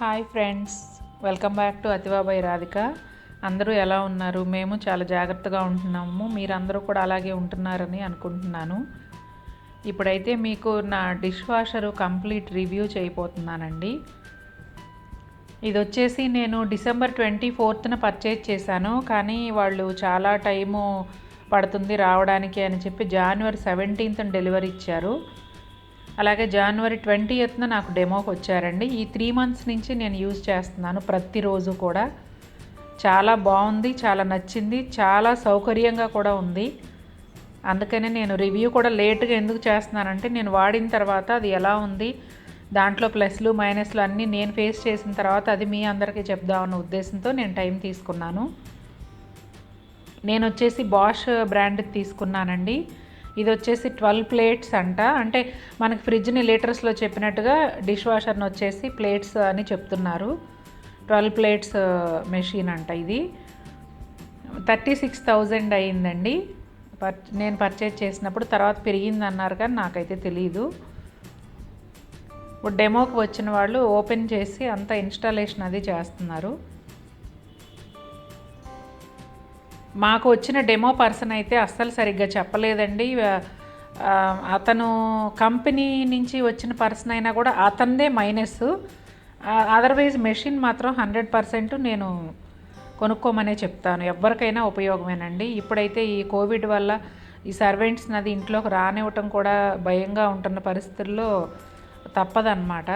Hi friends, welcome back to Athiva by Radhika. అందరూ ఎలా ఉన్నారు? మేము చాలా జాగ్రత్తగా ఉంటున్నాము. మీరందరూ కూడా అలాగే ఉంటున్నారని అనుకుంటున్నాను. ఇప్పుడైతే మీకు నా డిష్ వాషరు కంప్లీట్ రివ్యూ చేయబోతున్నానండి. ఇది వచ్చేసి నేను డిసెంబర్ 24న పర్చేజ్ చేశాను, కానీ వాళ్ళు చాలా టైము పడుతుంది రావడానికి అని చెప్పి జనవరి 17న డెలివరీ ఇచ్చారు. అలాగే జనవరి 20న నాకు డెమోకి వచ్చారండి. ఈ 3 months నుంచి నేను యూజ్ చేస్తున్నాను ప్రతిరోజు కూడా. చాలా బాగుంది, చాలా నచ్చింది, చాలా సౌకర్యంగా కూడా ఉంది. అందుకనే నేను రివ్యూ కూడా లేట్గా ఎందుకు చేస్తున్నానంటే, నేను వాడిన తర్వాత అది ఎలా ఉంది, దాంట్లో ప్లస్లు మైనస్లు అన్నీ నేను ఫేస్ చేసిన తర్వాత అది మీ అందరికీ చెప్దామన్న ఉద్దేశంతో నేను టైం తీసుకున్నాను. నేను వచ్చేసి బాష్ బ్రాండ్ తీసుకున్నానండి. ఇది వచ్చేసి 12 plates అంట. అంటే మనకి ఫ్రిడ్జ్ని లీటర్స్లో చెప్పినట్టుగా డిష్ వాషర్ని వచ్చేసి ప్లేట్స్ అని చెప్తున్నారు. 12 plates మెషిన్ అంట. ఇది 36,000 అయ్యిందండి నేను పర్చేజ్ చేసినప్పుడు. తర్వాత పెరిగింది అన్నారు కానీ నాకైతే తెలీదు. ఇప్పుడు డెమోకి వచ్చిన వాళ్ళు ఓపెన్ చేసి అంత ఇన్స్టాలేషన్ అది చేస్తున్నారు. మాకు వచ్చిన డెమో పర్సన్ అయితే అస్సలు సరిగ్గా చెప్పలేదండి. అతను కంపెనీ నుంచి వచ్చిన పర్సన్ అయినా కూడా అతనిదే మైనస్. అదర్వైజ్ మెషిన్ మాత్రం 100% నేను కొనుక్కోమనే చెప్తాను. ఎవరికైనా ఉపయోగమేనండి. ఇప్పుడైతే ఈ కోవిడ్ వల్ల ఈ సర్వెంట్స్ని అది ఇంట్లోకి రానివ్వటం కూడా భయంగా ఉంటున్న పరిస్థితుల్లో తప్పదన్నమాట.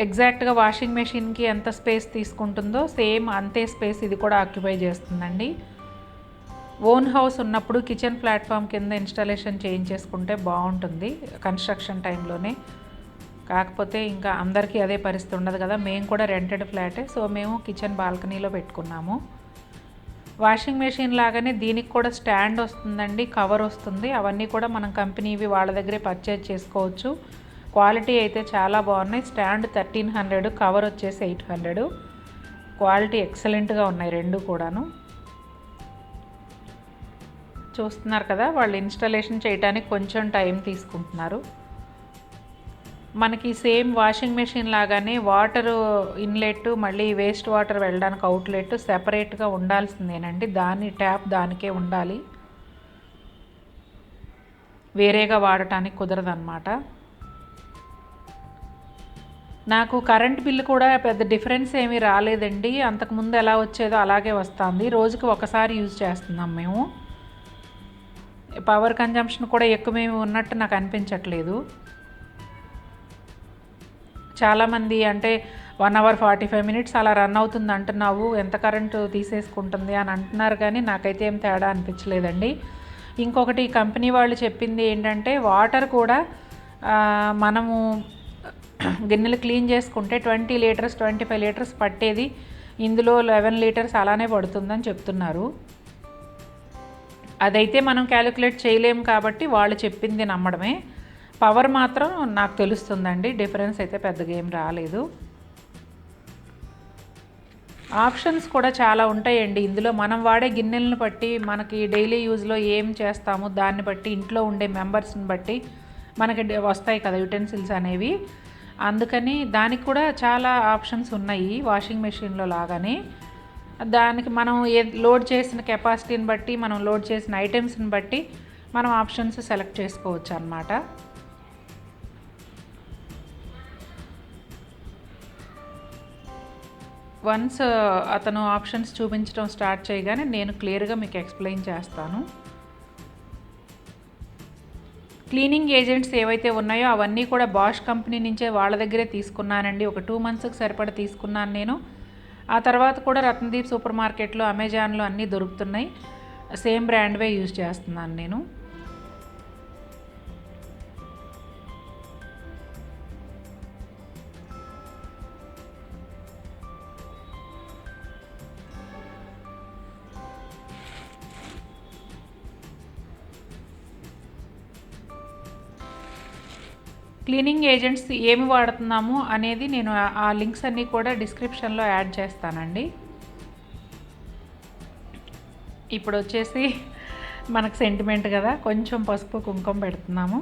ఎగ్జాక్ట్గా వాషింగ్ మెషిన్కి ఎంత స్పేస్ తీసుకుంటుందో సేమ్ అంతే స్పేస్ ఇది కూడా ఆక్యుపై చేస్తుందండి. ఓన్ హౌస్ ఉన్నప్పుడు కిచెన్ ప్లాట్ఫామ్ కింద ఇన్స్టాలేషన్ చేయించేసుకుంటే బాగుంటుంది కన్స్ట్రక్షన్ టైంలోనే. కాకపోతే ఇంకా అందరికీ అదే పరిస్థితి ఉండదు కదా. మేము కూడా రెంటెడ్ ఫ్లాటే, సో మేము కిచెన్ బాల్కనీలో పెట్టుకున్నాము. వాషింగ్ మెషిన్ లాగానే దీనికి కూడా స్టాండ్ వస్తుందండి, కవర్ వస్తుంది. అవన్నీ కూడా మనం కంపెనీవి వాళ్ళ దగ్గరే పర్చేజ్ చేసుకోవచ్చు. క్వాలిటీ అయితే చాలా బాగున్నాయి. స్టాండ్ 1300, కవర్ వచ్చేసి 800. క్వాలిటీ ఎక్సలెంట్గా ఉన్నాయి రెండు కూడాను. చూస్తున్నారు కదా, వాళ్ళు ఇన్స్టాలేషన్ చేయడానికి కొంచెం టైం తీసుకుంటున్నారు. మనకి సేమ్ వాషింగ్ మెషిన్ లాగానే వాటర్ ఇన్లెట్, మళ్ళీ వేస్ట్ వాటర్ వెళ్ళడానికి అవుట్లెట్ సెపరేట్గా ఉండాల్సిందేనండి. దాని ట్యాప్ దానికే ఉండాలి, వేరేగా వాడటానికి కుదరదన్నమాట. నాకు కరెంట్ బిల్లు కూడా పెద్ద డిఫరెన్స్ ఏమీ రాలేదండి. అంతకుముందు ఎలా వచ్చేదో అలాగే వస్తుంది. రోజుకి ఒకసారి యూజ్ చేస్తున్నాం మేము. పవర్ కన్జంప్షన్ కూడా ఎక్కువేమీ ఉన్నట్టు నాకు అనిపించట్లేదు. చాలామంది అంటే 1 hour 45 minutes అలా రన్ అవుతుంది అంటున్నావు, ఎంత కరెంటు తీసేసుకుంటుంది అని అంటున్నారు, కానీ నాకైతే ఏం తేడా అనిపించలేదండి. ఇంకొకటి కంపెనీ వాళ్ళు చెప్పింది ఏంటంటే, వాటర్ కూడా మనము గిన్నెలు క్లీన్ చేసుకుంటే 20 liters 25 liters పట్టేది ఇందులో 11 liters అలానే పడుతుందని చెప్తున్నారు. అదైతే మనం క్యాలిక్యులేట్ చేయలేము కాబట్టి వాళ్ళు చెప్పింది నమ్మడమే. పవర్ మాత్రం నాకు తెలుస్తుందండి, డిఫరెన్స్ అయితే పెద్దగా ఏం రాలేదు. ఆప్షన్స్ కూడా చాలా ఉంటాయండి ఇందులో. మనం వాడే గిన్నెలను బట్టి, మనకి డైలీ యూజ్లో ఏం చేస్తామో దాన్ని బట్టి, ఇంట్లో ఉండే మెంబర్స్ని బట్టి మనకి వస్తాయి కదా యుటెన్సిల్స్ అనేవి. అందుకని దానికి కూడా చాలా ఆప్షన్స్ ఉన్నాయి వాషింగ్ మెషిన్లో లాగానే. దానికి మనం లోడ్ చేసిన కెపాసిటీని బట్టి, మనం లోడ్ చేసిన ఐటమ్స్ని బట్టి మనం ఆప్షన్స్ సెలెక్ట్ చేసుకోవచ్చు అన్నమాట. వన్స్ అతను ఆప్షన్స్ చూపించడం స్టార్ట్ చేయగానే నేను క్లియర్గా మీకు ఎక్స్ప్లెయిన్ చేస్తాను. క్లీనింగ్ ఏజెంట్స్ ఏవైతే ఉన్నాయో అవన్నీ కూడా బాష్ కంపెనీ నుంచే వాళ్ళ దగ్గరే తీసుకున్నానండి. ఒక 2 monthsకి సరిపడా తీసుకున్నాను నేను. ఆ తర్వాత కూడా రత్నదీప్ సూపర్ మార్కెట్లో, అమెజాన్లో అన్నీ దొరుకుతున్నాయి. సేమ్ బ్రాండ్వే యూజ్ చేస్తున్నాను నేను. క్లీనింగ్ ఏజెంట్స్ ఏమి వాడుతున్నాము అనేది నేను ఆ లింక్స్ అన్నీ కూడా డిస్క్రిప్షన్లో యాడ్ చేస్తానండి. ఇప్పుడు వచ్చేసి మనకు సెంటిమెంట్ కదా, కొంచెం పసుపు కుంకుమ పెడుతున్నాము.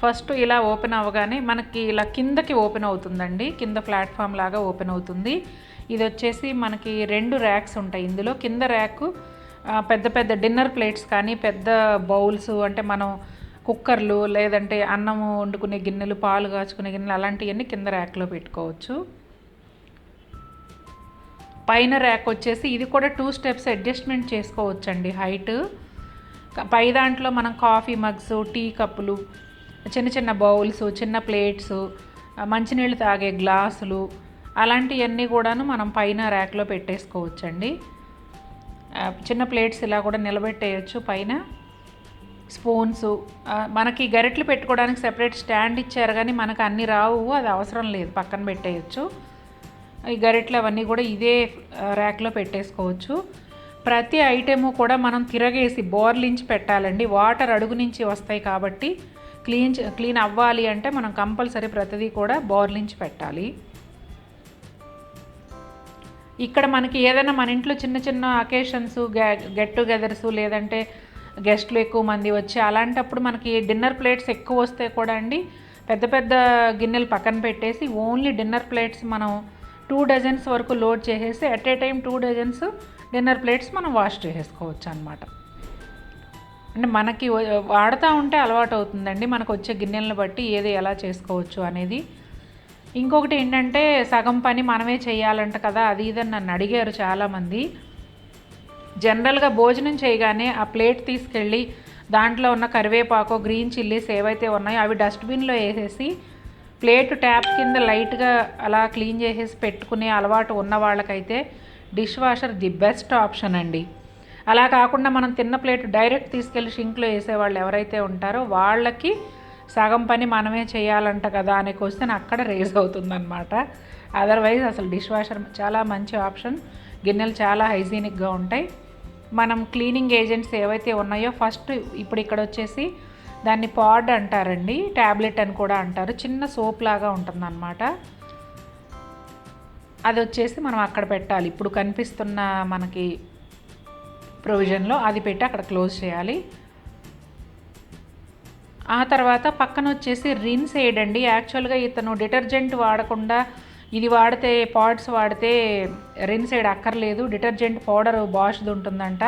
ఫస్ట్ ఇలా ఓపెన్ అవ్వగానే మనకి ఇలా కిందకి ఓపెన్ అవుతుందండి, కింద ప్లాట్ఫామ్ లాగా ఓపెన్ అవుతుంది. ఇది వచ్చేసి మనకి 2 ర్యాక్స్ ఉంటాయి ఇందులో. కింద ర్యాకు పెద్ద పెద్ద డిన్నర్ ప్లేట్స్ కానీ పెద్ద బౌల్స్ అంటే మనం కుక్కర్లు లేదంటే అన్నం వండుకునే గిన్నెలు, పాలు కాచుకునే గిన్నెలు అలాంటివన్నీ కింద ర్యాక్లో పెట్టుకోవచ్చు. పైన ర్యాక్ వచ్చేసి ఇది కూడా 2 స్టెప్స్ అడ్జస్ట్మెంట్ చేసుకోవచ్చండి హైట్. పై దాంట్లో మనం కాఫీ మగ్స్, టీ కప్పులు, చిన్న చిన్న బౌల్స్, చిన్న ప్లేట్స్, మంచినీళ్ళు తాగే గ్లాసులు అలాంటివన్నీ కూడాను మనం పైన ర్యాక్లో పెట్టేసుకోవచ్చండి. చిన్న ప్లేట్స్ ఇలా కూడా నిలబెట్టేయచ్చు. పైన స్పూన్స్, మనకి గరిటెలు పెట్టుకోవడానికి సెపరేట్ స్టాండ్ ఇచ్చారు కానీ మనకు అన్నీ రావు, అది అవసరం లేదు, పక్కన పెట్టేయచ్చు. ఈ గరిటెలు అవన్నీ కూడా ఇదే ర్యాక్లో పెట్టేసుకోవచ్చు. ప్రతి ఐటెము కూడా మనం తిరగేసి బోర్లించి పెట్టాలండి. వాటర్ అడుగు నుంచి వస్తాయి కాబట్టి క్లీన్ అవ్వాలి అంటే మనం కంపల్సరీ ప్రతిదీ కూడా బోర్లించి పెట్టాలి. ఇక్కడ మనకి ఏదైనా మన ఇంట్లో చిన్న చిన్న అకేషన్స్, గెట్ టుగెదర్స్ లేదంటే గెస్ట్లు ఎక్కువ మంది వచ్చి అలాంటప్పుడు మనకి డిన్నర్ ప్లేట్స్ ఎక్కువ వస్తే కూడా అండి పెద్ద పెద్ద గిన్నెలు పక్కన పెట్టేసి ఓన్లీ డిన్నర్ ప్లేట్స్ మనం 2 డజన్స్ వరకు లోడ్ చేసేసి at a time 2 dozens dinner plates మనం వాష్ చేసేసుకోవచ్చు అనమాట. అంటే మనకి వాడుతూ ఉంటే అలవాటు అవుతుందండి, మనకు వచ్చే గిన్నెలను బట్టి ఏది ఎలా చేసుకోవచ్చు అనేది. ఇంకొకటి ఏంటంటే సగం పని మనమే చేయాలంట కదా, అది ఇదని నన్ను అడిగారు చాలామంది. జనరల్గా భోజనం చేయగానే ఆ ప్లేట్ తీసుకెళ్ళి దాంట్లో ఉన్న కరివేపాకు, గ్రీన్ చిల్లీస్ ఏవైతే ఉన్నాయో అవి డస్ట్బిన్లో వేసేసి ప్లేట్ ట్యాప్ కింద లైట్గా అలా క్లీన్ చేసేసి పెట్టుకునే అలవాటు ఉన్న వాళ్ళకైతే dish washer the best option అండి. అలా కాకుండా మనం తిన్న ప్లేట్ డైరెక్ట్ తీసుకెళ్ళి షింక్లో వేసేవాళ్ళు ఎవరైతే ఉంటారో వాళ్ళకి సగం పని మనమే చేయాలంట కదా అనే క్వశ్చన్ అక్కడ రేజ్ అవుతుందన్నమాట. అదర్వైజ్ అసలు డిష్ వాషర్ చాలా మంచి ఆప్షన్. గిన్నెలు చాలా హైజీనిక్గా ఉంటాయి. మనం క్లీనింగ్ ఏజెంట్స్ ఏవైతే ఉన్నాయో ఫస్ట్ ఇప్పుడు ఇక్కడ వచ్చేసి దాన్ని పాడ్ అంటారండి, ట్యాబ్లెట్ అని కూడా అంటారు. చిన్న సోప్ లాగా ఉంటుందన్నమాట. అది వచ్చేసి మనం అక్కడ పెట్టాలి. ఇప్పుడు కనిపిస్తున్న మనకి ప్రొవిజన్లో అది పెట్టి అక్కడ క్లోజ్ చేయాలి. ఆ తర్వాత పక్కన వచ్చేసి రిన్స్ ఎయిడ్ అండి. యాక్చువల్గా ఇతను డిటర్జెంట్ వాడకుండా ఇది వాడితే, పాడ్స్ వాడితే రిన్స్ ఎయిడ్ అక్కర్లేదు, డిటర్జెంట్ పౌడర్ బాష్ది ఉంటుందంట,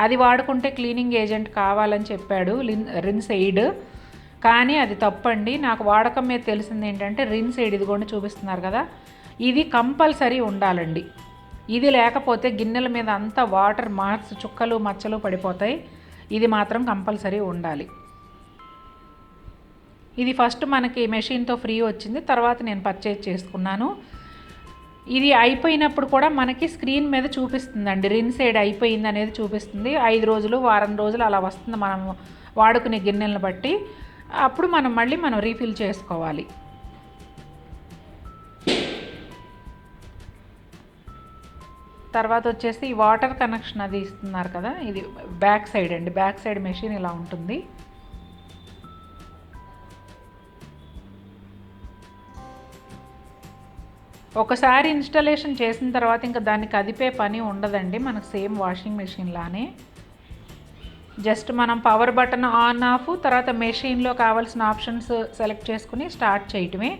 అది వాడుకుంటే క్లీనింగ్ ఏజెంట్ కావాలని చెప్పాడు రిన్స్ ఎయిడ్. కానీ అది తప్పండి. నాకు వాడకం మీద తెలిసింది ఏంటంటే రిన్స్ ఎయిడ్ ఇదిగోండి చూపిస్తున్నారు కదా, ఇది కంపల్సరీ ఉండాలండి. ఇది లేకపోతే గిన్నెల మీద అంతా వాటర్ మార్క్స్, చుక్కలు మచ్చలు పడిపోతాయి. ఇది మాత్రం కంపల్సరీ ఉండాలి. ఇది ఫస్ట్ మనకి మెషిన్తో ఫ్రీ వచ్చింది, తర్వాత నేను పర్చేజ్ చేసుకున్నాను. ఇది అయిపోయినప్పుడు కూడా మనకి స్క్రీన్ మీద చూపిస్తుందండి, రిన్స్ ఎయిడ్ అయిపోయింది అనేది చూపిస్తుంది. 5 రోజులు, వారం రోజులు అలా వస్తుంది మనం వాడుకునే గిన్నెలను బట్టి. అప్పుడు మనం రీఫిల్ చేసుకోవాలి. తర్వాత వచ్చేసి ఈ వాటర్ కనెక్షన్ అది ఇస్తున్నారు కదా, ఇది బ్యాక్ సైడ్ అండి. బ్యాక్ సైడ్ మెషిన్ ఇలా ఉంటుంది. ఒకసారి ఇన్స్టాలేషన్ చేసిన తర్వాత ఇంకా దాన్ని కదిపే పని ఉండదండి మనకు, సేమ్ వాషింగ్ మెషిన్ లానే. జస్ట్ మనం పవర్ బటన్ ఆన్ ఆఫ్, తర్వాత మెషిన్లో కావాల్సిన ఆప్షన్స్ సెలెక్ట్ చేసుకుని స్టార్ట్ చేయటమే.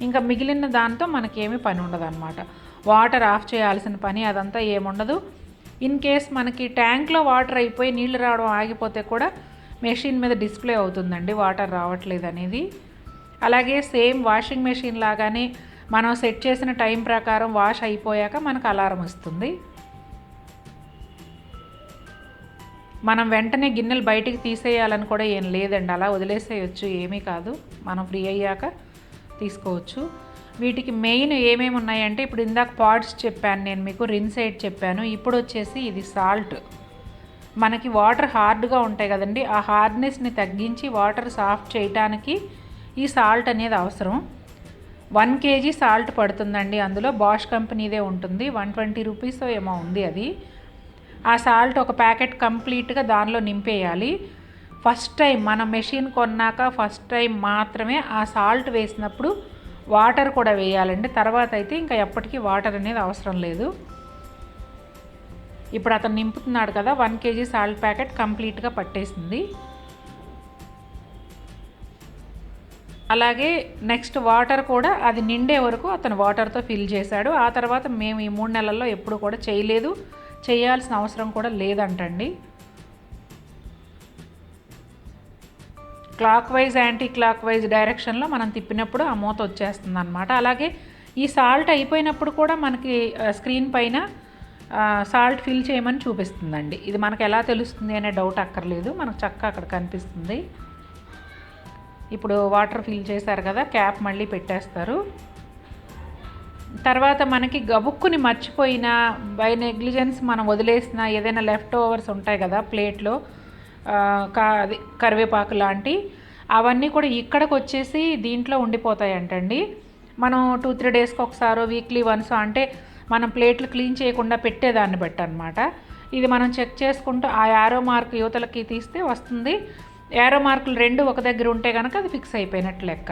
ఇంకా మిగిలిన దాంతో మనకేమీ పని ఉండదు అనమాట. వాటర్ ఆఫ్ చేయాల్సిన పని అదంతా ఏముండదు. ఇన్ కేస్ మనకి ట్యాంక్లో వాటర్ అయిపోయి నీళ్లు రావడం ఆగిపోతే కూడా మెషిన్ మీద డిస్ప్లే అవుతుందండి వాటర్ రావట్లేదు అనేది. అలాగే సేమ్ వాషింగ్ మెషిన్ లాగానే మనం సెట్ చేసిన టైం ప్రకారం వాష్ అయిపోయాక మనకు అలారం వస్తుంది. మనం వెంటనే గిన్నెలు బయటికి తీసేయాలని కూడా ఏం లేదండి, అలా వదిలేసేయచ్చు, ఏమీ కాదు. మనం ఫ్రీ అయ్యాక తీసుకోవచ్చు. వీటికి మెయిన్ ఏమేమి ఉన్నాయంటే, ఇప్పుడు ఇందాక పాడ్స్ చెప్పాను నేను మీకు, రిన్స్ ఎయిడ్ చెప్పాను. ఇప్పుడు వచ్చేసి ఇది సాల్ట్. మనకి వాటర్ హార్డ్గా ఉంటాయి కదండి, ఆ హార్డ్నెస్ని తగ్గించి వాటర్ సాఫ్ట్ చేయడానికి ఈ సాల్ట్ అనేది అవసరం. 1 kg సాల్ట్ పడుతుందండి అందులో. బాష్ కంపెనీదే ఉంటుంది, 120 రూపీస్ ఏమో ఉంది అది. ఆ సాల్ట్ ఒక ప్యాకెట్ కంప్లీట్గా దానిలో నింపేయాలి. ఫస్ట్ టైం మనం మెషిన్ కొన్నాక ఫస్ట్ టైం మాత్రమే ఆ సాల్ట్ వేసినప్పుడు వాటర్ కూడా వేయాలండి. తర్వాత అయితే ఇంకా ఎప్పటికీ వాటర్ అనేది అవసరం లేదు. ఇప్పుడు అతను నింపుతున్నాడు కదా, 1 kg సాల్ట్ ప్యాకెట్ కంప్లీట్గా పట్టేసింది. అలాగే నెక్స్ట్ వాటర్ కూడా అది నిండే వరకు అతను వాటర్తో ఫిల్ చేశాడు. ఆ తర్వాత మేము ఈ 3 నెలల్లో ఎప్పుడు కూడా చేయలేదు, చేయాల్సిన అవసరం కూడా లేదంటండి. Clockwise anticlockwise డైరెక్షన్లో మనం తిప్పినప్పుడు ఆ మూత వచ్చేస్తుంది అనమాట. అలాగే ఈ సాల్ట్ అయిపోయినప్పుడు కూడా మనకి స్క్రీన్ పైన సాల్ట్ ఫిల్ చేయమని చూపిస్తుందండి. ఇది మనకు ఎలా తెలుస్తుంది అనే డౌట్ అక్కర్లేదు, మనకు చక్కగా అక్కడ కనిపిస్తుంది. ఇప్పుడు వాటర్ ఫిల్ చేశారు కదా, క్యాప్ మళ్ళీ పెట్టేస్తారు. తర్వాత మనకి గబుక్కుని మర్చిపోయిన బై నెగ్లిజెన్స్ మనం వదిలేసిన ఏదైనా లెఫ్ట్ ఓవర్స్ ఉంటాయి కదా ప్లేట్లో, కరివేపాకు లాంటి అవన్నీ కూడా ఇక్కడికి వచ్చేసి దీంట్లో ఉండిపోతాయంటండి. మనం 2-3 డేస్కి ఒకసారి, వీక్లీ వన్స్ అంటే మనం ప్లేట్లు క్లీన్ చేయకుండా పెట్టేదాన్ని బట్టి అనమాట. ఇది మనం చెక్ చేసుకుంటూ ఆ యారో మార్క్ యువతలకి తీస్తే వస్తుంది. యారో మార్కులు 2 ఒక దగ్గర ఉంటే కనుక అది ఫిక్స్ అయిపోయినట్లు లెక్క.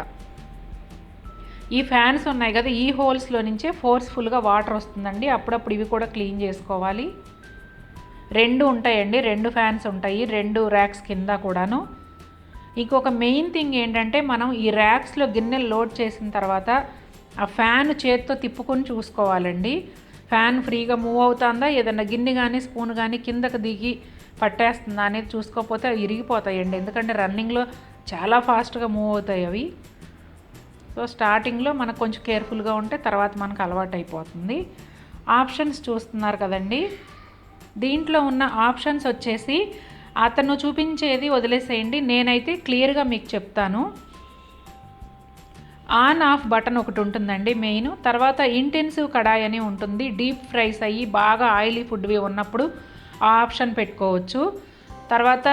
ఈ ఫ్యాన్స్ ఉన్నాయి కదా, ఈ హోల్స్లో నుంచే ఫోర్స్ఫుల్గా వాటర్ వస్తుందండి. అప్పుడప్పుడు ఇవి కూడా క్లీన్ చేసుకోవాలి. 2 ఉంటాయండి, 2 ఫ్యాన్స్ ఉంటాయి 2 ర్యాక్స్ కింద కూడాను. ఇంకొక మెయిన్ థింగ్ ఏంటంటే, మనం ఈ ర్యాక్స్లో గిన్నెలు లోడ్ చేసిన తర్వాత ఆ ఫ్యాన్ చేత్తో తిప్పుకొని చూసుకోవాలండి. ఫ్యాన్ ఫ్రీగా మూవ్ అవుతుందా, ఏదైనా గిన్నె కానీ స్పూన్ కానీ కిందకు దిగి పట్టేస్తుందా అనేది చూసుకోకపోతే అవి ఇరిగిపోతాయండి. ఎందుకంటే రన్నింగ్లో చాలా ఫాస్ట్గా మూవ్ అవుతాయి అవి. సో స్టార్టింగ్లో మనకు కొంచెం కేర్ఫుల్గా ఉంటే తర్వాత మనకు అలవాటు అయిపోతుంది. ఆప్షన్స్ చూస్తున్నారు కదండి, దీంట్లో ఉన్న ఆప్షన్స్ వచ్చేసి అతను చూపించేది వదిలేసేయండి, నేనైతే క్లియర్గా మీకు చెప్తాను. ఆన్ ఆఫ్ బటన్ ఒకటి ఉంటుందండి మెయిన్. తర్వాత ఇంటెన్సివ్ కడాయి అని ఉంటుంది, డీప్ ఫ్రైస్ అయ్యి బాగా ఆయిలీ ఫుడ్వి ఉన్నప్పుడు ఆ ఆప్షన్ పెట్టుకోవచ్చు. తర్వాత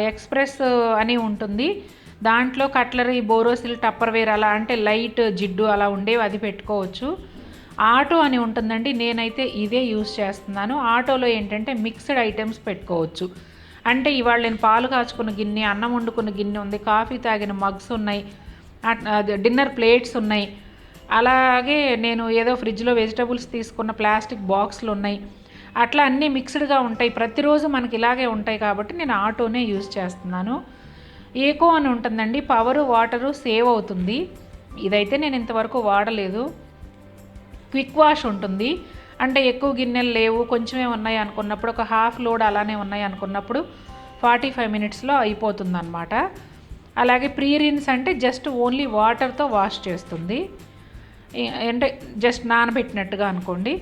ఎక్స్ప్రెస్ అని ఉంటుంది, దాంట్లో కట్లరీ, బోరోసిల్, టప్పర్వేర్ అలా అంటే లైట్ జిడ్డు అలా ఉండేవి, అది పెట్టుకోవచ్చు. ఆటో అని ఉంటుందండి, నేనైతే ఇదే యూజ్ చేస్తున్నాను. ఆటోలో ఏంటంటే మిక్స్డ్ ఐటమ్స్ పెట్టుకోవచ్చు. అంటే ఇవాళ నేను పాలు కాచుకున్న గిన్నె, అన్నం వండుకున్న గిన్నె ఉంది, కాఫీ తాగిన మగ్స్ ఉన్నాయి, డిన్నర్ ప్లేట్స్ ఉన్నాయి, అలాగే నేను ఏదో ఫ్రిడ్జ్లో వెజిటబుల్స్ తీసుకున్న ప్లాస్టిక్ బాక్స్లు ఉన్నాయి, అట్లా అన్నీ మిక్స్డ్గా ఉంటాయి. ప్రతిరోజు మనకి ఇలాగే ఉంటాయి కాబట్టి నేను ఆటోనే యూజ్ చేస్తున్నాను. ఏకో అని ఉంటుందండి, పవరు వాటరు సేవ్ అవుతుంది. ఇదైతే నేను ఇంతవరకు వాడలేదు. క్విక్ వాష్ ఉంటుంది, అంటే ఎక్కువ గిన్నెలు లేవు, కొంచెమే ఉన్నాయి అనుకున్నప్పుడు, ఒక హాఫ్ లోడ్ అలానే ఉన్నాయి అనుకున్నప్పుడు 45 మినిట్స్లో అయిపోతుంది అనమాట. అలాగే ప్రీ రిన్స్ అంటే జస్ట్ ఓన్లీ వాటర్తో వాష్ చేస్తుంది, అంటే జస్ట్ నానబెట్టినట్టుగా అనుకోండి.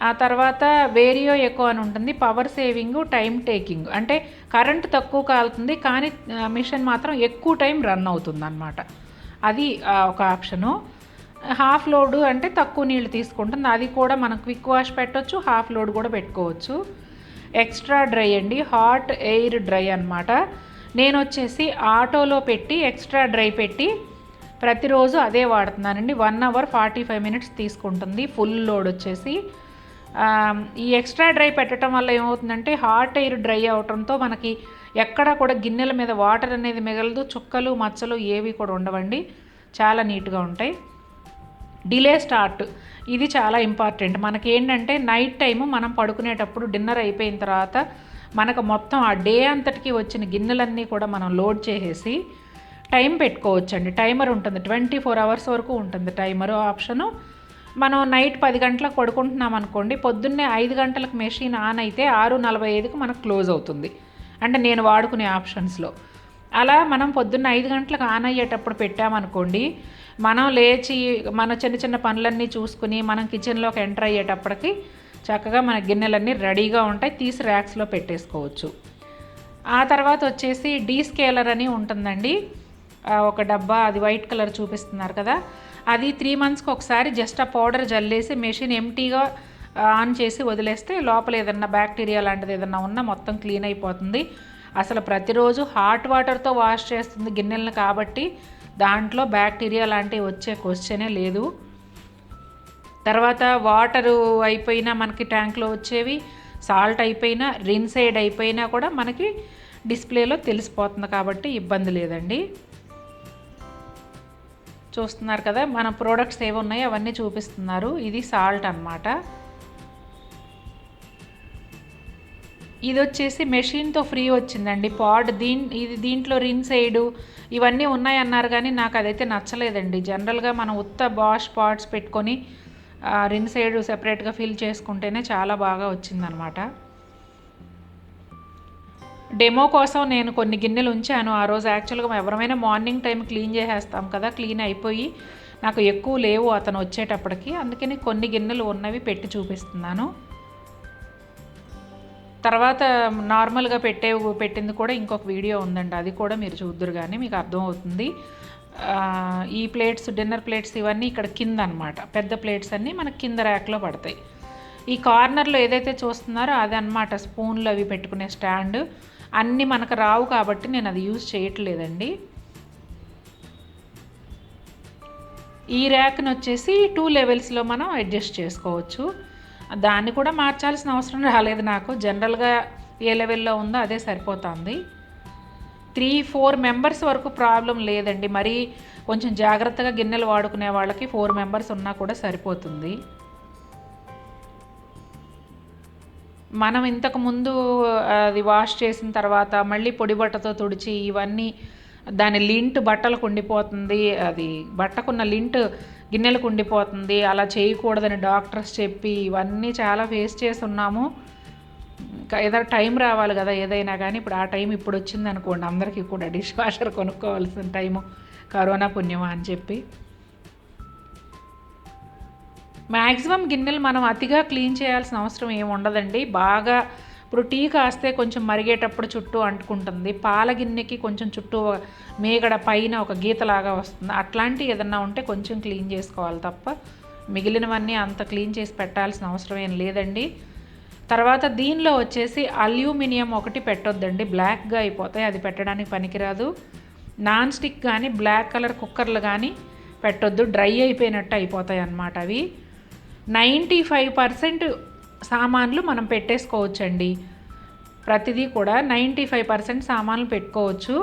ఆ తర్వాత వేరియో ఎకో అని ఉంటుంది, పవర్ సేవింగ్, టైం టేకింగ్, అంటే కరెంట్ తక్కువ కాలుతుంది కానీ మిషన్ మాత్రం ఎక్కువ టైం రన్ అవుతుంది అనమాట. అది ఒక ఆప్షను. హాఫ్ లోడ్ అంటే తక్కువ నీళ్ళు తీసుకుంటుంది, అది కూడా మనం క్విక్ వాష్ పెట్టవచ్చు, హాఫ్ లోడ్ కూడా పెట్టుకోవచ్చు. ఎక్స్ట్రా డ్రై అండి, హాట్ ఎయిర్ డ్రై అనమాట. నేను వచ్చేసి ఆటోలో పెట్టి ఎక్స్ట్రా డ్రై పెట్టి ప్రతిరోజు అదే వాడుతున్నానండి. 1 అవర్ 45 మినిట్స్ తీసుకుంటుంది ఫుల్ లోడ్ వచ్చేసి. ఈ ఎక్స్ట్రా డ్రై పెట్టడం వల్ల ఏమవుతుందంటే హాట్ ఎయిర్ డ్రై అవటంతో మనకి ఎక్కడా కూడా గిన్నెల మీద వాటర్ అనేది మిగలదు, చుక్కలు మచ్చలు ఏవి కూడా ఉండవండి, చాలా నీట్గా ఉంటాయి. డిలే స్టార్ట్, ఇది చాలా ఇంపార్టెంట్. మనకేంటంటే నైట్ టైము మనం పడుకునేటప్పుడు డిన్నర్ అయిపోయిన తర్వాత మనకు మొత్తం ఆ డే అంతటికి వచ్చిన గిన్నెలన్నీ కూడా మనం లోడ్ చేసేసి టైం పెట్టుకోవచ్చండి. టైమర్ ఉంటుంది, 24 అవర్స్ వరకు ఉంటుంది టైమరు ఆప్షను. మనం నైట్ 10 గంటలకు పడుకుంటున్నాం అనుకోండి, పొద్దున్నే 5 గంటలకు మెషిన్ ఆన్ అయితే 6:45కి మనకు క్లోజ్ అవుతుంది, అంటే నేను వాడుకునే ఆప్షన్స్లో. అలా మనం పొద్దున్న 5 గంటలకు ఆన్ అయ్యేటప్పుడు పెట్టామనుకోండి, మనం లేచి మన చిన్న చిన్న పనులన్నీ చూసుకుని మనం కిచెన్లోకి ఎంటర్ అయ్యేటప్పటికి చక్కగా మన గిన్నెలన్నీ రెడీగా ఉంటాయి, తీసి ర్యాక్స్లో పెట్టేసుకోవచ్చు. ఆ తర్వాత వచ్చేసి డీస్కేలర్ అని ఉంటుందండి, ఒక డబ్బా, అది వైట్ కలర్ చూపిస్తున్నారు కదా, అది 3 మంత్స్కి ఒకసారి జస్ట్ ఆ పౌడర్ జల్లేసి మెషిన్ ఎంటీగా ఆన్ చేసి వదిలేస్తే లోపల ఏదన్నా బ్యాక్టీరియా లాంటిది ఏదన్నా ఉన్నా మొత్తం క్లీన్ అయిపోతుంది. అసలు ప్రతిరోజు హాట్ వాటర్తో వాష్ చేస్తుంది గిన్నెలను కాబట్టి దాంట్లో బ్యాక్టీరియా లాంటివి వచ్చే క్వశ్చనే లేదు. తర్వాత వాటరు అయిపోయినా మనకి ట్యాంక్లో వచ్చేవి, సాల్ట్ అయిపోయినా, రిన్సైడ్ అయిపోయినా కూడా మనకి డిస్ప్లేలో తెలిసిపోతుంది కాబట్టి ఇబ్బంది లేదండి. చూస్తున్నారు కదా మన ప్రోడక్ట్స్ ఏవి ఉన్నాయో అవన్నీ చూపిస్తున్నారు. ఇది సాల్ట్ అన్నమాట. ఇది వచ్చేసి మెషిన్తో ఫ్రీ వచ్చిందండి పాడ్. ఇది దీంట్లో రిన్ సైడు ఇవన్నీ ఉన్నాయన్నారు కానీ నాకు అదైతే నచ్చలేదండి. జనరల్గా మనం ఉత్త బాష్ పాడ్స్ పెట్టుకొని రిన్ సైడ్ సెపరేట్గా ఫిల్ చేసుకుంటేనే చాలా బాగా వచ్చిందనమాట. డెమో కోసం నేను కొన్ని గిన్నెలు ఉంచాను ఆ రోజు. యాక్చువల్గా ఎవరైనా మార్నింగ్ టైం క్లీన్ చేసేస్తాం కదా, క్లీన్ అయిపోయి నాకు ఎక్కువ లేవు అతను వచ్చేటప్పటికి, అందుకని కొన్ని గిన్నెలు ఉన్నవి పెట్టి చూపిస్తున్నాను. తర్వాత నార్మల్గా పెట్టింది కూడా ఇంకొక వీడియో ఉందండి, అది కూడా మీరు చూద్దరు కానీ మీకు అర్థమవుతుంది. ఈ ప్లేట్స్, డిన్నర్ ప్లేట్స్ ఇవన్నీ ఇక్కడ కింద అనమాట. పెద్ద ప్లేట్స్ అన్నీ మనకి కింద ర్యాక్లో పడతాయి. ఈ కార్నర్లో ఏదైతే చూస్తున్నారో అది అనమాట స్పూన్లు అవి పెట్టుకునే స్టాండ్. అన్నీ మనకు రావు కాబట్టి నేను అది యూజ్ చేయట్లేదండి. ఈ ర్యాక్ని వచ్చేసి 2 లెవెల్స్లో మనం అడ్జస్ట్ చేసుకోవచ్చు. దాన్ని కూడా మార్చాల్సిన అవసరం రాలేదు నాకు. జనరల్గా ఏ లెవెల్లో ఉందో అదే సరిపోతుంది. 3-4 మెంబర్స్ వరకు ప్రాబ్లం లేదండి. మరి కొంచెం జాగ్రత్తగా గిన్నెలు వాడుకునే వాళ్ళకి 4 మెంబర్స్ ఉన్నా కూడా సరిపోతుంది. మనం ఇంతకుముందు అది వాష్ చేసిన తర్వాత మళ్ళీ పొడి బట్టతో తుడిచి ఇవన్నీ దాని లింట్ బట్టలకు ఉండిపోతుంది, అది బట్టకున్న లింట్ గిన్నెలకు ఉండిపోతుంది. అలా చేయకూడదని డాక్టర్స్ చెప్పి ఇవన్నీ చాలా ఫేస్ చేసి ఉన్నాము. ఏదైనా టైం రావాలి కదా ఏదైనా కానీ. ఇప్పుడు ఆ టైం ఇప్పుడు వచ్చింది అనుకోండి అందరికీ కూడా. డిష్ వాషర్ కొనుక్కోవాల్సిన టైము, కరోనా పుణ్యమా అని చెప్పి. మ్యాక్సిమం గిన్నెలు మనం అతిగా క్లీన్ చేయాల్సిన అవసరం ఏమి ఉండదండి. బాగా ఇప్పుడు టీ కాస్తే కొంచెం మరిగేటప్పుడు చుట్టూ అంటుకుంటుంది. పాల గిన్నెకి కొంచెం చుట్టూ మేగడ పైన ఒక గీతలాగా వస్తుంది. అట్లాంటి ఏదన్నా ఉంటే కొంచెం క్లీన్ చేసుకోవాలి తప్ప మిగిలినవన్నీ అంత క్లీన్ చేసి పెట్టాల్సిన అవసరం ఏం లేదండి. తర్వాత దీనిలో వచ్చేసి అల్యూమినియం ఒకటి పెట్టొద్దండి, బ్లాక్గా అయిపోతాయి, అది పెట్టడానికి పనికిరాదు. నాన్ స్టిక్ కానీ బ్లాక్ కలర్ కుక్కర్లు కానీ పెట్టొద్దు, డ్రై అయిపోయినట్టు అయిపోతాయి అన్నమాట అవి. 95% సామాన్లు మనం పెట్టేసుకోవచ్చండి. ప్రతిదీ కూడా 95% సామాన్లు పెట్టుకోవచ్చు.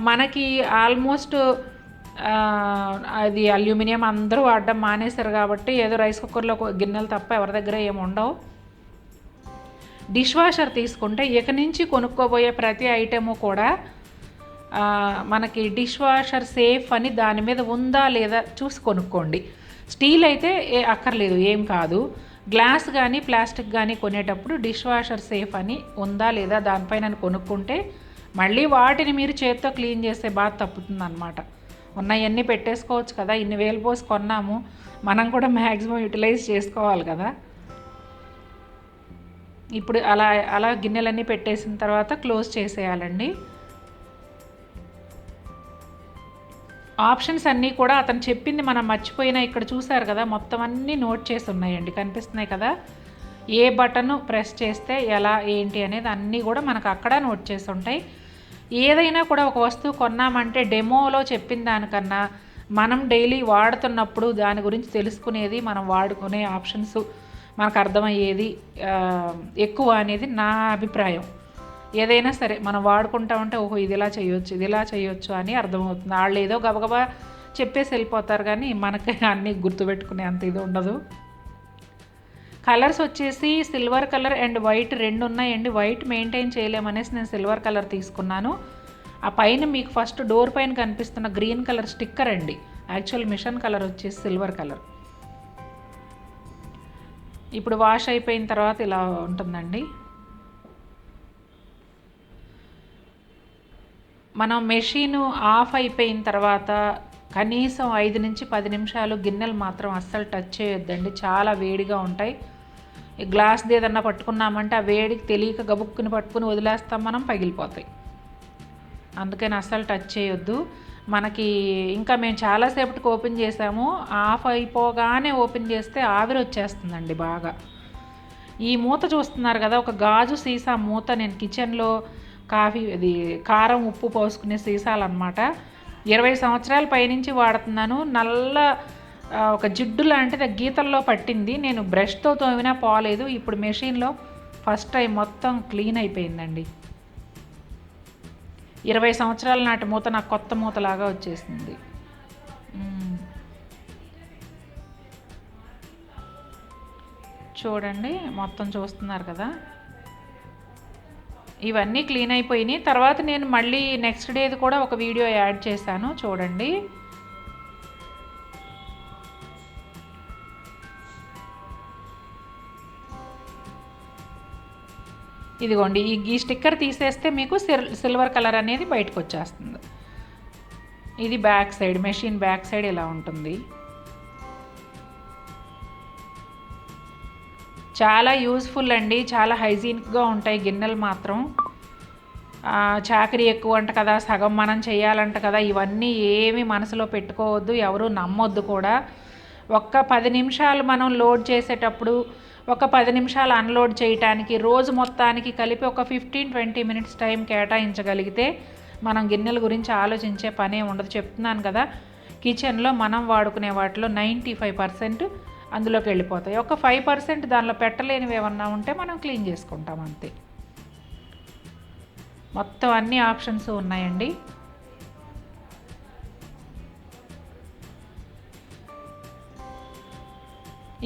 మనకి ఆల్మోస్ట్ అది అల్యూమినియం అందరూ వాడడం మానేశారు కాబట్టి ఏదో రైస్ కుక్కర్లో గిన్నెలు తప్ప ఎవరి దగ్గర ఏమి ఉండవు. డిష్ వాషర్ తీసుకుంటే ఇక నుంచి కొనుక్కోబోయే ప్రతి ఐటెము కూడా మనకి డిష్ వాషర్ సేఫ్ అని దాని మీద ఉందా లేదా చూసి కొనుక్కోండి. స్టీల్ అయితే అక్కర్లేదు, ఏం కాదు. గ్లాస్ కానీ ప్లాస్టిక్ కానీ కొనేటప్పుడు డిష్ వాషర్ సేఫ్ అని ఉందా లేదా దానిపైన కొనుక్కుంటే మళ్ళీ వాటిని మీరు చేత్తో క్లీన్ చేసే బాధ తప్పుతుంది అనమాట. ఉన్నవన్నీ పెట్టేసుకోవచ్చు కదా, ఇన్ని వేలు పోసి కొన్నాము, మనం కూడా మ్యాక్సిమం యూటిలైజ్ చేసుకోవాలి కదా. ఇప్పుడు అలా గిన్నెలన్నీ పెట్టేసిన తర్వాత క్లోజ్ చేసేయాలండి. ఆప్షన్స్ అన్నీ కూడా అతను చెప్పింది మనం మర్చిపోయినా ఇక్కడ చూసారు కదా, మొత్తం అన్నీ నోట్ చేసి ఉన్నాయండి, కనిపిస్తున్నాయి కదా. ఏ బటన్ ప్రెస్ చేస్తే ఎలా ఏంటి అనేది అన్నీ కూడా మనకు అక్కడ నోట్ చేసి ఉంటాయి. ఏదైనా కూడా ఒక వస్తువు కొన్నామంటే డెమోలో చెప్పిన దానికన్నా మనం డైలీ వాడుతున్నప్పుడు దాని గురించి తెలుసుకునేది, మనం వాడుకునే ఆప్షన్స్ మనకు అర్థమయ్యేది ఎక్కువ అనేది నా అభిప్రాయం. ఏదైనా సరే మనం వాడుకుంటా ఉంటే ఓహో ఇది ఇలా చేయొచ్చు, ఇది ఇలా చేయొచ్చు అని అర్థమవుతుంది. వాళ్ళు ఏదో గబగబా చెప్పేసి వెళ్ళిపోతారు కానీ మనకి అన్నీ గుర్తుపెట్టుకునే అంత ఇది ఉండదు. కలర్స్ వచ్చేసి సిల్వర్ కలర్ అండ్ వైట్ రెండు ఉన్నాయండి. వైట్ మెయింటైన్ చేయలేమనేసి నేను సిల్వర్ కలర్ తీసుకున్నాను. ఆ పైన మీకు ఫస్ట్ డోర్ పైన కనిపిస్తున్న గ్రీన్ కలర్ స్టిక్కర్ అండి, యాక్చువల్ మిషన్ కలర్ వచ్చేసి సిల్వర్ కలర్. ఇప్పుడు వాష్ అయిపోయిన తర్వాత ఇలా ఉంటుందండి. మనం మెషిన్ ఆఫ్ అయిపోయిన తర్వాత కనీసం 5 నుంచి 10 నిమిషాలు గిన్నెలు మాత్రం అస్సలు టచ్ చేయొద్దండి, చాలా వేడిగా ఉంటాయి. గ్లాస్ది ఏదన్నా పట్టుకున్నామంటే ఆ వేడికి తెలియక గబుక్కుని పట్టుకుని వదిలేస్తాం మనం, పగిలిపోతాయి. అందుకని అస్సలు టచ్ చేయొద్దు. మనకి ఇంకా మేము చాలాసేపటికి ఓపెన్ చేసాము, ఆఫ్ అయిపోగానే ఓపెన్ చేస్తే ఆవిరి వచ్చేస్తుందండి బాగా. ఈ మూత చూస్తున్నారు కదా, ఒక గాజు సీసా మూత. నేను కిచెన్లో ఇది కారం ఉప్పు పోసుకునే సీసాలు అనమాట. 20 సంవత్సరాల పైనుంచి వాడుతున్నాను. నల్ల ఒక జిడ్డు లాంటిది గీతల్లో పట్టింది, నేను బ్రష్తో తోమినా పోలేదు. ఇప్పుడు మెషిన్లో ఫస్ట్ టైం మొత్తం క్లీన్ అయిపోయిందండి. 20 సంవత్సరాల నాటి మూత నాకు కొత్త మూతలాగా వచ్చేసింది. చూడండి మొత్తం చూస్తున్నారు కదా. ఇవన్నీ క్లీన్ అయిపోయినాయి. తర్వాత నేను మళ్ళీ నెక్స్ట్ డేది కూడా ఒక వీడియో యాడ్ చేశాను, చూడండి. ఇదిగోండి, ఈ స్టిక్కర్ తీసేస్తే మీకు సిల్వర్ కలర్ అనేది బయటకు వచ్చేస్తుంది. ఇది back side, machine back side ఇలా ఉంటుంది. చాలా యూజ్ఫుల్ అండి, చాలా హైజీనిక్గా ఉంటాయి గిన్నెలు మాత్రం. చాకరీ ఎక్కువ అంట కదా, సగం మనం చేయాలంట కదా, ఇవన్నీ ఏమీ మనసులో పెట్టుకోవద్దు, ఎవరు నమ్మొద్దు కూడా. ఒక్క 10 నిమిషాలు మనం లోడ్ చేసేటప్పుడు, ఒక 10 నిమిషాలు అన్లోడ్ చేయటానికి, రోజు మొత్తానికి కలిపి ఒక 15-20 మినిట్స్ టైం కేటాయించగలిగితే మనం గిన్నెల గురించి ఆలోచించే పనే ఉండదు. చెప్తున్నాను కదా, కిచెన్లో మనం వాడుకునే వాటిలో 95% అందులోకి వెళ్ళిపోతాయి. ఒక 5% దానిలో పెట్టలేనివి ఏమన్నా ఉంటే మనం క్లీన్ చేసుకుంటాం అంతే. మొత్తం అన్ని ఆప్షన్స్ ఉన్నాయండి.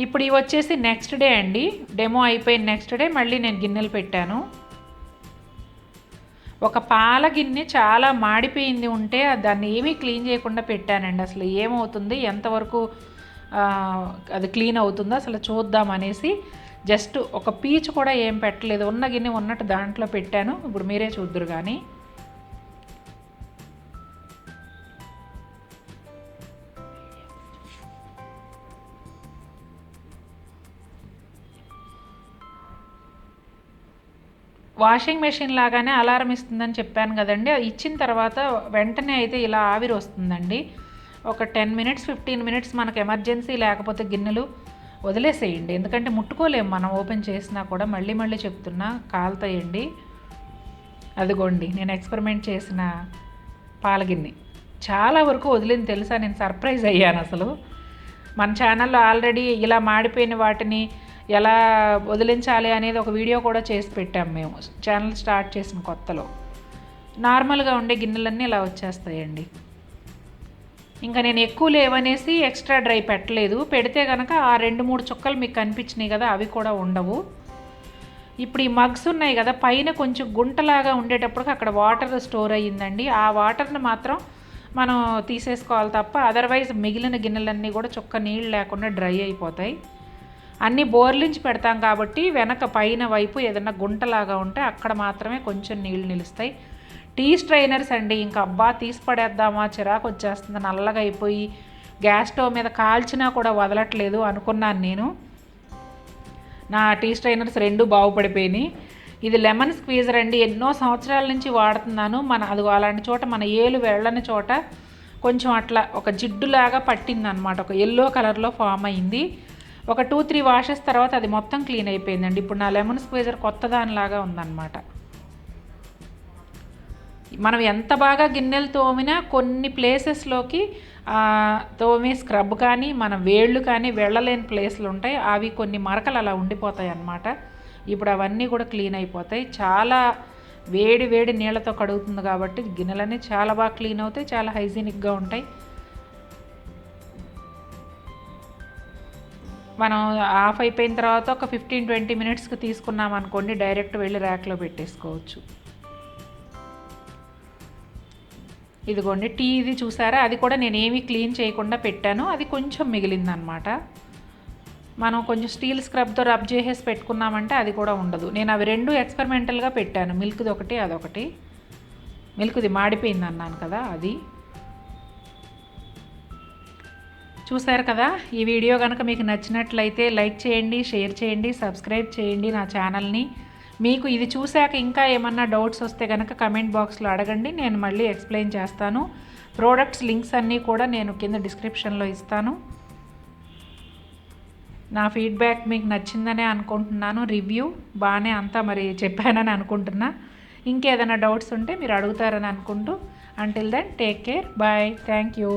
ఇప్పుడు ఇవి వచ్చేసి నెక్స్ట్ డే అండి, డెమో అయిపోయిన నెక్స్ట్ డే మళ్ళీ నేను గిన్నెలు పెట్టాను. ఒక పాల గిన్నె చాలా మాడిపోయింది ఉంటే దాన్ని ఏమీ క్లీన్ చేయకుండా పెట్టానండి. అసలు ఏమవుతుంది, ఎంతవరకు అది క్లీన్ అవుతుందో అసలు చూద్దాం అనేసి జస్ట్ ఒక పీచు కూడా ఏం పెట్టలేదు, ఉన్న గిన్నె ఉన్నట్టు దాంట్లో పెట్టాను. ఇప్పుడు మీరే చూద్దురు కానీ. వాషింగ్ మెషిన్ లాగానే అలారం ఇస్తుందని చెప్పాను కదండి, ఇచ్చిన తర్వాత వెంటనే అయితే ఇలా ఆవిరి వస్తుందండి. ఒక 10 మినిట్స్ 15 మినిట్స్ మనకు ఎమర్జెన్సీ లేకపోతే గిన్నెలు వదిలేసేయండి, ఎందుకంటే ముట్టుకోలేము మనం ఓపెన్ చేసినా కూడా. మళ్ళీ మళ్ళీ చెప్తున్నా, కాలుతాయండి. అదిగోండి, నేను ఎక్స్పెరిమెంట్ చేసిన పాల గిన్నె చాలా వరకు వదిలింది తెలుసా, నేను సర్ప్రైజ్ అయ్యాను అసలు. మన ఛానల్లో ఆల్రెడీ ఇలా మాడిపోయిన వాటిని ఎలా వదిలించాలి అనేది ఒక వీడియో కూడా చేసి పెట్టాము మేము, ఛానల్ స్టార్ట్ చేసిన కొత్తలో. నార్మల్గా ఉండే గిన్నెలన్నీ ఇలా వచ్చేస్తాయండి. ఇంకా నేను ఎక్కువ లేవనేసి ఎక్స్ట్రా డ్రై పెట్టలేదు, పెడితే కనుక ఆ 2-3 చుక్కలు మీకు కనిపించినాయి కదా, అవి కూడా ఉండవు. ఇప్పుడు ఈ మగ్స్ ఉన్నాయి కదా, పైన కొంచెం గుంటలాగా ఉండేటప్పటికి అక్కడ వాటర్ స్టోర్ అయ్యిందండి. ఆ వాటర్ని మాత్రం మనం తీసేసుకోవాలి తప్ప, అదర్వైజ్ మిగిలిన గిన్నెలన్నీ కూడా చుక్క నీళ్ళు లేకుండా డ్రై అయిపోతాయి. అన్నీ బోర్లించి పెడతాం కాబట్టి వెనక పైన వైపు ఏదైనా గుంటలాగా ఉంటే అక్కడ మాత్రమే కొంచెం నీళ్ళు నిలుస్తాయి. టీ స్ట్రైనర్స్ అండి, ఇంకా అబ్బా తీసి పడేద్దామా, చిరాకు వచ్చేస్తుంది, నల్లగా అయిపోయి గ్యాస్ స్టవ్ మీద కాల్చినా కూడా వదలట్లేదు అనుకున్నాను నేను. నా టీ స్ట్రైనర్స్ 2 బాగుపడిపోయినాయి. ఇది లెమన్ స్క్వీజర్ అండి, ఎన్నో సంవత్సరాల నుంచి వాడుతున్నాను. అది అలాంటి చోట మన ఏలు వెళ్ళని చోట కొంచెం అట్లా ఒక జిడ్డులాగా పట్టిందనమాట, ఒక ఎల్లో కలర్లో ఫామ్ అయింది. ఒక 2-3 వాషెస్ తర్వాత అది మొత్తం క్లీన్ అయిపోయిందండి. ఇప్పుడు నా లెమన్ స్క్వీజర్ కొత్త దానిలాగా ఉందన్నమాట. మనం ఎంత బాగా గిన్నెలు తోమినా కొన్ని ప్లేసెస్లోకి తోమే స్క్రబ్ కానీ మన వేళ్ళు కానీ వెళ్ళలేని ప్లేస్లు ఉంటాయి, అవి కొన్ని మరకలు అలా ఉండిపోతాయి అన్నమాట. ఇప్పుడు అవన్నీ కూడా క్లీన్ అయిపోతాయి. చాలా వేడి వేడి నీళ్ళతో కడుగుతుంది కాబట్టి గిన్నెలన్నీ చాలా బాగా క్లీన్ అవుతాయి, చాలా హైజీనిక్గా ఉంటాయి. మనం ఆఫ్ అయిపోయిన తర్వాత ఒక 15-20 మినిట్స్కి తీసుకున్నాం అనుకోండి, డైరెక్ట్ వెళ్ళి ర్యాక్లో పెట్టేసుకోవచ్చు. ఇదిగోండి, టీ ఇది చూసారా, అది కూడా నేను ఏమీ క్లీన్ చేయకుండా పెట్టాను, అది కొంచెం మిగిలిందనమాట. మనం కొంచెం స్టీల్ స్క్రబ్తో రబ్ చేసేసి పెట్టుకున్నామంటే అది కూడా ఉండదు. నేను అవి 2 ఎక్స్పెరిమెంటల్గా పెట్టాను, మిల్క్ది ఒకటి అదొకటి. మిల్క్ది మాడిపోయింది అన్నాను కదా, అది. చూశారు కదా, ఈ వీడియో కనుక మీకు నచ్చినట్లయితే లైక్ చేయండి, షేర్ చేయండి, సబ్స్క్రైబ్ చేయండి నా ఛానల్ని. మీకు ఇది చూశాక ఇంకా ఏమన్నా డౌట్స్ వస్తే కనుక కమెంట్ బాక్స్లో అడగండి, నేను మళ్ళీ ఎక్స్ప్లెయిన్ చేస్తాను. ప్రోడక్ట్స్ లింక్స్ అన్నీ కూడా నేను కింద డిస్క్రిప్షన్లో ఇస్తాను. నా ఫీడ్బ్యాక్ మీకు నచ్చిందనే అనుకుంటున్నాను. రివ్యూ బాగానే అంతా మరి చెప్పానని అనుకుంటున్నా. ఇంకేదైనా డౌట్స్ ఉంటే మీరు అడుగుతారని అనుకుంటూ, until then take care, bye, thank you.